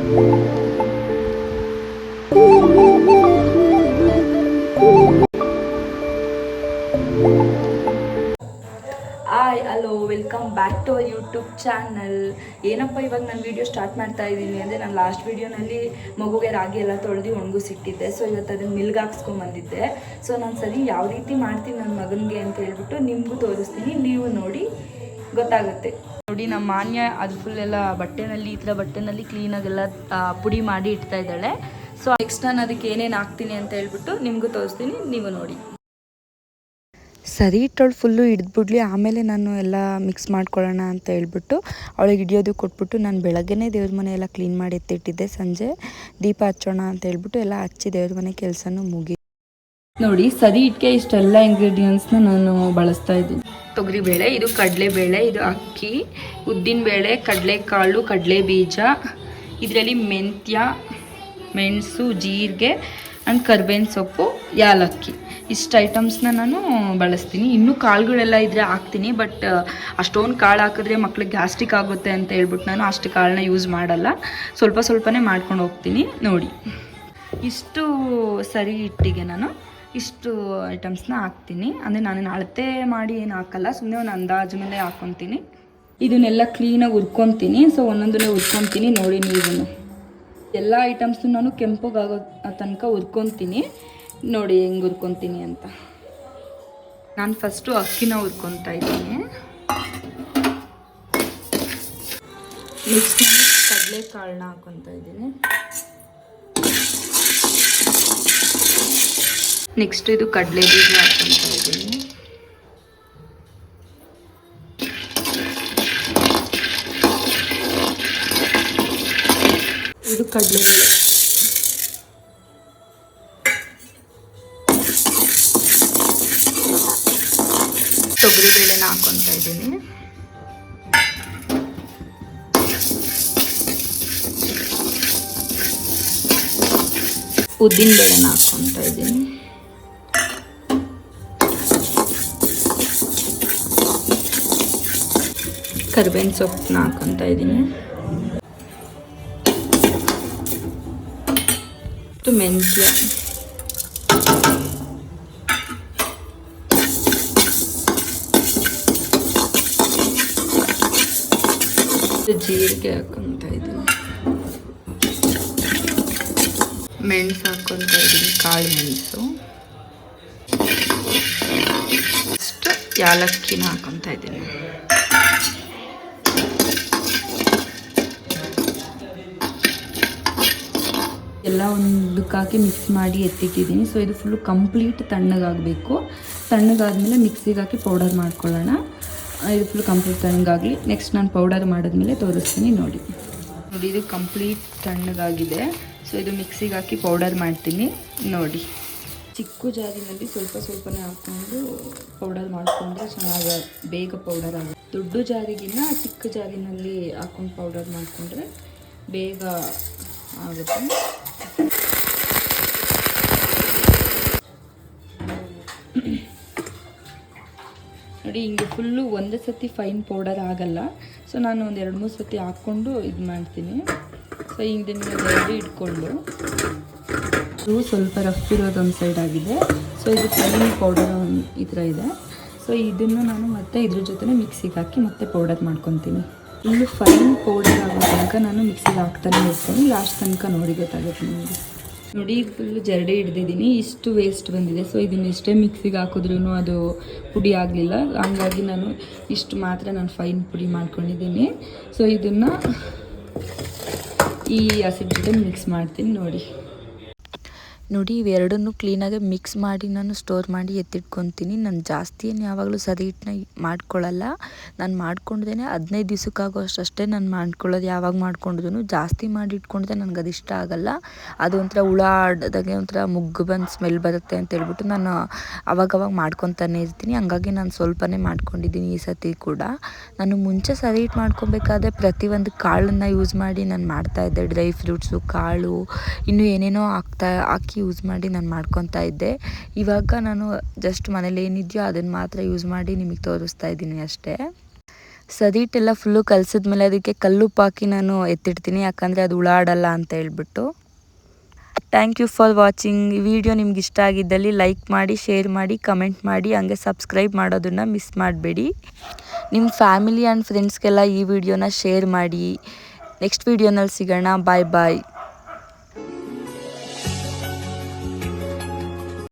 Hi hello welcome back to our YouTube channel. ಏನಪ್ಪ ಇವಾಗ ನಾನು ವೀಡಿಯೋ ಸ್ಟಾರ್ಟ್ ಮಾಡ್ತಾ ಇದ್ದೀನಿ ಅಂದರೆ ನಾನು ಲಾಸ್ಟ್ ವೀಡಿಯೋನಲ್ಲಿ ಮಗುಗೆ ರಾಗಿ ಎಲ್ಲ ತೊಳೆದು ಒಣಗಿಸಿಟ್ಟಿದ್ದೆ. ಸೊ ಇವತ್ತು ಅದನ್ನು ಮಿಲ್ಗೆ ಹಾಕ್ಸ್ಕೊಂಬಂದಿದ್ದೆ. ಸೊ ನಾನು ಸರಿ ಯಾವ ರೀತಿ ಮಾಡ್ತೀನಿ ನನ್ನ ಮಗನಿಗೆ ಅಂತ ಹೇಳ್ಬಿಟ್ಟು ನಿಮಗೂ ತೋರಿಸ್ತೀನಿ, ನೀವು ನೋಡಿ ಗೊತ್ತಾಗುತ್ತೆ. ನೋಡಿ ನಮ್ಮ ಮಾನ್ಯ ಅದು ಫುಲ್ ಎಲ್ಲ ಬಟ್ಟೆನಲ್ಲಿ ಈ ಥರ ಬಟ್ಟೆನಲ್ಲಿ ಕ್ಲೀನಾಗೆಲ್ಲ ಪುಡಿ ಮಾಡಿ ಇಡ್ತಾ ಇದ್ದಾಳೆ. ಸೊ ನೆಕ್ಸ್ಟ್ ನಾನು ಅದಕ್ಕೆ ಏನೇನು ಹಾಕ್ತೀನಿ ಅಂತ ಹೇಳ್ಬಿಟ್ಟು ನಿಮಗೂ ತೋರಿಸ್ತೀನಿ, ನೀವು ನೋಡಿ. ಸರಿ ಇಟ್ಟವಳು ಫುಲ್ಲು ಹಿಡಿದ್ಬಿಡ್ಲಿ, ಆಮೇಲೆ ನಾನು ಎಲ್ಲ ಮಿಕ್ಸ್ ಮಾಡ್ಕೊಳ್ಳೋಣ ಅಂತ ಹೇಳ್ಬಿಟ್ಟು ಅವಳಿಗೆ ಹಿಡಿಯೋದು ಕೊಟ್ಬಿಟ್ಟು ನಾನು ಬೆಳಗ್ಗೆನೇ ದೇವ್ರ ಮನೆ ಎಲ್ಲ ಕ್ಲೀನ್ ಮಾಡಿ ಎತ್ತಿಟ್ಟಿದ್ದೆ. ಸಂಜೆ ದೀಪ ಹಚ್ಚೋಣ ಅಂತ ಹೇಳ್ಬಿಟ್ಟು ಎಲ್ಲ ಹಚ್ಚಿ ದೇವ್ರ ಮನೆ ಕೆಲಸನೂ ಮುಗಿ. ನೋಡಿ ಸರಿ ಇಟ್ಕೆ ಇಷ್ಟೆಲ್ಲ ಇಂಗ್ರೀಡಿಯೆಂಟ್ಸ್ನ ನಾನು ಬಳಸ್ತಾ ಇದ್ದೀನಿ. ತೊಗರಿಬೇಳೆ, ಇದು ಕಡಲೆಬೇಳೆ, ಇದು ಅಕ್ಕಿ, ಉದ್ದಿನಬೇಳೆ, ಕಡಲೆಕಾಳು, ಕಡಲೆ ಬೀಜ, ಇದರಲ್ಲಿ ಮೆಂತ್ಯ, ಮೆಣಸು, ಜೀರಿಗೆ ಆ್ಯಂಡ್ ಕರ್ಬೇವಿನ ಸೊಪ್ಪು, ಯಾಲಕ್ಕಿ, ಇಷ್ಟು ಐಟಮ್ಸ್ನ ನಾನು ಬಳಸ್ತೀನಿ. ಇನ್ನೂ ಕಾಳುಗಳೆಲ್ಲ ಇದ್ದರೆ ಹಾಕ್ತೀನಿ, ಬಟ್ ಅಷ್ಟೊಂದು ಕಾಳು ಹಾಕಿದ್ರೆ ಮಕ್ಳಿಗೆ ಗ್ಯಾಸ್ಟ್ರಿಕ್ ಆಗುತ್ತೆ ಅಂತ ಹೇಳ್ಬಿಟ್ಟು ನಾನು ಅಷ್ಟು ಕಾಳನ್ನ ಯೂಸ್ ಮಾಡಲ್ಲ. ಸ್ವಲ್ಪ ಸ್ವಲ್ಪನೇ ಮಾಡ್ಕೊಂಡು ಹೋಗ್ತೀನಿ. ನೋಡಿ ಇಷ್ಟು ಸರಿ ಹಿಟ್ಟಿಗೆ ನಾನು ಇಷ್ಟು ಐಟಮ್ಸ್ನ ಹಾಕ್ತೀನಿ. ಅಂದರೆ ನಾನು ಅಳತೆ ಮಾಡಿ ಏನು ಹಾಕಲ್ಲ, ಸುಮ್ಮನೆ ಒಂದು ಅಂದಾಜು ಮೇಲೆ ಹಾಕ್ಕೊತೀನಿ. ಇದನ್ನೆಲ್ಲ ಕ್ಲೀನಾಗಿ ಹುರ್ಕೊತೀನಿ. ಸೊ ಒಂದೊಂದನ್ನೇ ಹುರ್ಕೊತೀನಿ. ನೋಡಿ ನೀವು ಎಲ್ಲ ಐಟಮ್ಸ್ನು ನಾನು ಕೆಂಪಗಾಗೋ ತನಕ ಹುರ್ಕೊತೀನಿ. ನೋಡಿ ಹೆಂಗೆ ಹುರ್ಕೊತೀನಿ ಅಂತ. ನಾನು ಫಸ್ಟು ಅಕ್ಕಿನ ಹುರ್ಕೊತಾ ಇದ್ದೀನಿ. ನೆಕ್ಸ್ಟ್ ಕಡಲೆಕಾಳನ್ನ ಹಾಕ್ಕೊತಾ ಇದ್ದೀನಿ. ನೆಕ್ಸ್ಟ್ ಇದು ಕಡಲೆ ಬೀಜ ಹಾಕ್ಕೊತಾ ಇದ್ದೀನಿ. ಇದು ಕಡಲೆಬೇಳೆ, ತೊಗರಿಬೇಳೆನ ಹಾಕ್ಕೊತಾ ಇದ್ದೀನಿ. ಉದ್ದಿನಬೇಳೆನ ಹಾಕ್ಕೊತಾ ಇದ್ದೀನಿ. ಕರ್ಬೇವಿನ ಸೊಪ್ಪನ್ನ ಹಾಕ್ಕೊತಾ ಇದ್ದೀನಿ. ಮೆಂತ್ಯ, ಜೀರಿಗೆ ಹಾಕ್ಕೊತಾ ಇದ್ದೀನಿ. ಮೆಣಸು ಹಾಕ್ಕೊತಾ ಇದ್ದೀನಿ, ಕಾಳು ಮೆಣಸು. ಅಷ್ಟು ಯಾಲಕ್ಕಿನ ಹಾಕ್ಕೊತಾ ಇದ್ದೀನಿ. ಎಲ್ಲ ಒಂದಕ್ಕೆ ಹಾಕಿ ಮಿಕ್ಸ್ ಮಾಡಿ ಎತ್ತಿಟ್ಟಿದ್ದೀನಿ. ಸೊ ಇದು ಫುಲ್ಲು ಕಂಪ್ಲೀಟ್ ತಣ್ಣಗಾಗಬೇಕು. ತಣ್ಣಗಾದ್ಮೇಲೆ ಮಿಕ್ಸಿಗೆ ಹಾಕಿ ಪೌಡರ್ ಮಾಡ್ಕೊಳ್ಳೋಣ. ಇದು ಫುಲ್ ಕಂಪ್ಲೀಟ್ ತಣ್ಣಗಾಗಲಿ. ನೆಕ್ಸ್ಟ್ ನಾನು ಪೌಡರ್ ಮಾಡಿದ್ಮೇಲೆ ತೋರಿಸ್ತೀನಿ. ನೋಡಿ ಇದು ಕಂಪ್ಲೀಟ್ ತಣ್ಣಗಾಗಿದೆ. ಸೊ ಇದು ಮಿಕ್ಸಿಗೆ ಹಾಕಿ ಪೌಡರ್ ಮಾಡ್ತೀನಿ. ನೋಡಿ ಚಿಕ್ಕ ಜಾರಿನಲ್ಲಿ ಸ್ವಲ್ಪ ಸ್ವಲ್ಪನೇ ಹಾಕ್ಕೊಂಡು ಪೌಡರ್ ಮಾಡಿಕೊಂಡ್ರೆ ಚೆನ್ನಾಗಿ ಬೇಗ ಪೌಡರ್ ಆಗುತ್ತೆ. ದೊಡ್ಡ ಜಾರಿಗಿನ್ನ ಚಿಕ್ಕ ಜಾರಿನಲ್ಲಿ ಹಾಕ್ಕೊಂಡು ಪೌಡರ್ ಮಾಡಿಕೊಂಡ್ರೆ ಬೇಗ ಆಗುತ್ತೆ. ನೋಡಿ ಹಿಂಗೆ ಫುಲ್ಲು ಒಂದೇ ಸತಿ ಫೈನ್ ಪೌಡರ್ ಆಗಲ್ಲ. ಸೊ ನಾನು ಒಂದು 2-3 ಸತಿ ಹಾಕ್ಕೊಂಡು ಇದು ಮಾಡ್ತೀನಿ. ಸೊ ಹಿಂಗೆ ಮೇಲೆ ಇಟ್ಕೊಂಡು ಇದು ಸ್ವಲ್ಪ ರಫ್ ಇರೋದು ಒಂದು ಸೈಡ್ ಆಗಿದೆ. ಸೊ ಇದು ಫೈನ್ ಪೌಡರ್ ಈ ಥರ ಇದೆ. ಸೊ ಇದನ್ನು ನಾನು ಮತ್ತೆ ಇದ್ರ ಜೊತೆ ಮಿಕ್ಸಿಗೆ ಹಾಕಿ ಮತ್ತೆ ಪೌಡರ್ ಮಾಡ್ಕೊತೀನಿ. ಇನ್ನು ಫೈನ್ ಪೌಡರ್ ಆಗೋ ತನಕ ನಾನು ಮಿಕ್ಸಿಗೆ ಹಾಕ್ತಾನೆ ಇರ್ತೀನಿ. ಲಾಸ್ಟ್ ತನಕ ನೋಡಿ ಗೊತ್ತಾಗುತ್ತೆ ನಿಮಗೆ. ನೋಡಿ ಫುಲ್ಲು ಜರಡಿ ಹಿಡ್ದಿದ್ದೀನಿ. ಇಷ್ಟು ವೇಸ್ಟ್ ಬಂದಿದೆ. ಸೊ ಇದನ್ನು ಎಷ್ಟೇ ಮಿಕ್ಸಿಗೆ ಹಾಕಿದ್ರೂ ಅದು ಪುಡಿ ಆಗಲಿಲ್ಲ. ಹಂಗಾಗಿ ನಾನು ಇಷ್ಟು ಮಾತ್ರ ನಾನು ಫೈನ್ ಪುಡಿ ಮಾಡ್ಕೊಂಡಿದ್ದೀನಿ. ಸೊ ಇದನ್ನು ಈ ಹಸಿಟ್ಟು ಜೊತೆ ಮಿಕ್ಸ್ ಮಾಡ್ತೀನಿ. ನೋಡಿ ಇವೆರಡನ್ನೂ ಕ್ಲೀನಾಗಿ ಮಿಕ್ಸ್ ಮಾಡಿ ನಾನು ಸ್ಟೋರ್ ಮಾಡಿ ಎತ್ತಿಟ್ಕೊತೀನಿ. ನಾನು ಜಾಸ್ತಿ ಏನು ಯಾವಾಗಲೂ ಸರಿ ಹಿಟ್ಟನ್ನ ಮಾಡ್ಕೊಳ್ಳಲ್ಲ. ನಾನು ಮಾಡ್ಕೊಂಡ್ದೇ 15 ದಿವಸಕ್ಕಾಗೋ ಅಷ್ಟೇ ನಾನು ಮಾಡ್ಕೊಳ್ಳೋದು. ಯಾವಾಗ ಮಾಡ್ಕೊಂಡ್ರೂ ಜಾಸ್ತಿ ಮಾಡಿ ಇಟ್ಕೊಂಡ್ರೆ ನನಗೆ ಅದು ಇಷ್ಟ ಆಗಲ್ಲ. ಅದು ಒಂಥರ ಹುಳ ಆಡ್ದಾಗೆ ಒಂಥರ ಮುಗ್ಗು ಬಂದು ಸ್ಮೆಲ್ ಬರುತ್ತೆ ಅಂತ ಹೇಳ್ಬಿಟ್ಟು ನಾನು ಅವಾಗವಾಗ ಮಾಡ್ಕೊತಾನೆ ಇರ್ತೀನಿ. ಹಂಗಾಗಿ ನಾನು ಸ್ವಲ್ಪನೇ ಮಾಡ್ಕೊಂಡಿದ್ದೀನಿ ಈ ಸತಿ ಕೂಡ. ನಾನು ಮುಂಚೆ ಸರಿ ಹಿಟ್ಟು ಮಾಡ್ಕೊಬೇಕಾದ್ರೆ ಪ್ರತಿಯೊಂದು ಕಾಳನ್ನು ಯೂಸ್ ಮಾಡಿ ನಾನು ಮಾಡ್ತಾಯಿದ್ದೆ. ಡ್ರೈ ಫ್ರೂಟ್ಸು, ಕಾಳು, ಇನ್ನೂ ಏನೇನೋ ಹಾಕಿ ಯೂಸ್ ಮಾಡಿ ನಾನು ಮಾಡ್ಕೊತಾ ಇದ್ದೆ. ಇವಾಗ ನಾನು ಜಸ್ಟ್ ಮನೇಲಿ ಏನಿದೆಯೋ ಅದನ್ನು ಮಾತ್ರ ಯೂಸ್ ಮಾಡಿ ನಿಮಗೆ ತೋರಿಸ್ತಾ ಇದ್ದೀನಿ ಅಷ್ಟೇ. ಸದಿ ಹಿಟ್ಟೆಲ್ಲ ಫುಲ್ಲು ಕಲಸಿದ್ಮೇಲೆ ಅದಕ್ಕೆ ಕಲ್ಲುಪ್ಪು ಹಾಕಿ ನಾನು ಎತ್ತಿಡ್ತೀನಿ, ಯಾಕಂದರೆ ಅದು ಹುಳ ಆಡಲ್ಲ ಅಂತ ಹೇಳ್ಬಿಟ್ಟು. Thank you for watching. ಈ ವಿಡಿಯೋ ನಿಮ್ಗೆ ಇಷ್ಟ ಆಗಿದ್ದಲ್ಲಿ ಲೈಕ್ ಮಾಡಿ, ಶೇರ್ ಮಾಡಿ, ಕಮೆಂಟ್ ಮಾಡಿ, ಹಂಗೆ ಸಬ್ಸ್ಕ್ರೈಬ್ ಮಾಡೋದನ್ನು ಮಿಸ್ ಮಾಡಬೇಡಿ. ನಿಮ್ಮ ಫ್ಯಾಮಿಲಿ ಆ್ಯಂಡ್ ಫ್ರೆಂಡ್ಸ್ಗೆಲ್ಲ ಈ ವಿಡಿಯೋನ ಶೇರ್ ಮಾಡಿ. ನೆಕ್ಸ್ಟ್ ವಿಡಿಯೋನಲ್ಲಿ ಸಿಗೋಣ. ಬಾಯ್ ಬಾಯ್.